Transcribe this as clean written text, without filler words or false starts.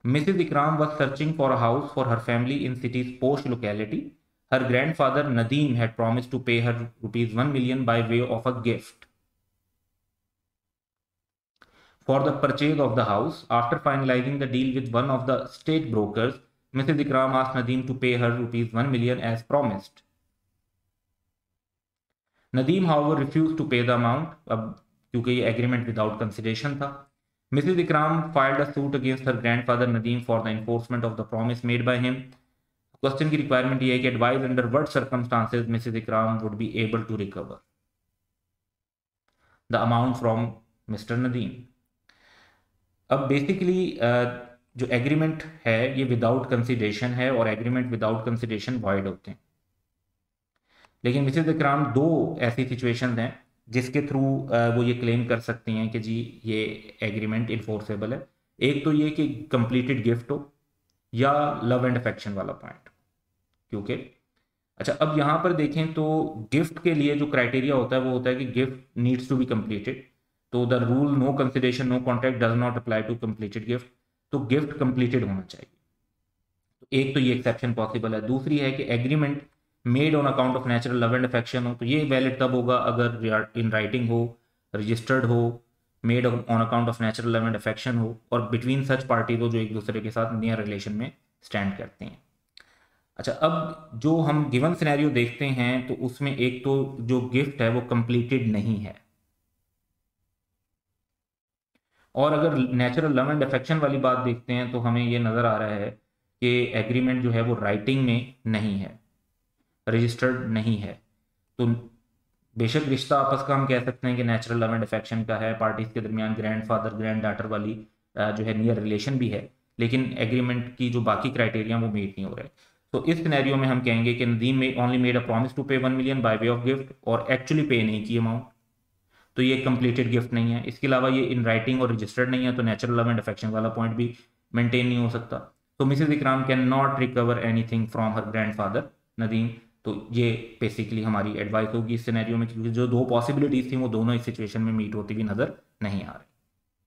Mrs. Ikram was searching for a house for her family in city's posh locality. Her grandfather Nadeem had promised to pay her rupees 1 million by way of a gift for the purchase of the house. After finalizing the deal with one of the state brokers, Mrs. Ikram asked Nadeem to pay her rupees 1 million as promised. Nadeem, however, refused to pay the amount, क्योंकि ये agreement without consideration था. Mrs. Ikram filed a suit against her grandfather Nadeem for the enforcement of the promise made by him. Question की requirement ये है कि advise under what circumstances Mrs Ikram would be able to recover the amount from Mr Nadeem. अब basically जो agreement है ये without consideration है और एग्रीमेंट विदाउट कंसिडरेशन वॉइड होते हैं. लेकिन मिसेज इकराम दो ऐसी सिचुएशंस हैं जिसके थ्रू वो ये क्लेम कर सकती हैं कि जी ये एग्रीमेंट इन्फोर्सेबल है. एक तो ये कि कंप्लीटेड गिफ्ट हो या लव एंड अफेक्शन वाला पॉइंट. क्योंकि अच्छा, अब यहाँ पर देखें तो गिफ्ट के लिए जो क्राइटेरिया होता है वो होता है कि gift needs to be completed. तो the rule no consideration no contract does not apply to completed gift. तो गिफ्ट कंप्लीटेड होना चाहिए. तो एक तो ये एक्सेप्शन पॉसिबल है. दूसरी है कि agreement made on account of natural love and affection हो. तो ये वैलिड तब होगा अगर इन राइटिंग हो, रजिस्टर्ड हो, made on account of natural love and affection हो और बिटवीन सच पार्टीज हो जो एक दूसरे के साथ नियर रिलेशन में स्टैंड करते हैं. अच्छा, अब जो हम गिवन सिनेरियो देखते हैं तो उसमें एक तो जो गिफ्ट है वो कंप्लीटेड नहीं है. और अगर नेचुरल लव एंड अफेक्शन वाली बात देखते हैं तो हमें ये नज़र आ रहा है कि एग्रीमेंट जो है वो राइटिंग में नहीं है, रजिस्टर्ड नहीं है. तो बेशक रिश्ता आपस का हम कह सकते हैं कि नेचुरल लव एंड अफेक्शन का है, पार्टीज के दरमियान ग्रैंडफादर ग्रैंड डॉटर वाली जो है नियर रिलेशन भी है, लेकिन एग्रीमेंट की जो बाकी क्राइटेरिया वो मीट नहीं हो रहे. तो इस सिनेरियो में हम कहेंगे कि नदीम में only made a promise to pay 1 million by way of gift और एक्चुअली पे नहीं की अमाउंट. तो ये कंप्लीटेड गिफ्ट नहीं है. इसके अलावा ये इन राइटिंग और रजिस्टर्ड नहीं है. तो नेचुरल लव एंड अफेक्शन वाला पॉइंट भी मेंटेन नहीं हो सकता. तो Mrs Ikram can not recover anything from her grandfather Nadeem. तो ये बेसिकली हमारी एडवाइस होगी इस सिनेरियो में, क्योंकि जो दो पॉसिबिलिटीज थी वो दोनों इस सिचुएशन में मीट होती हुई नजर नहीं आ रही.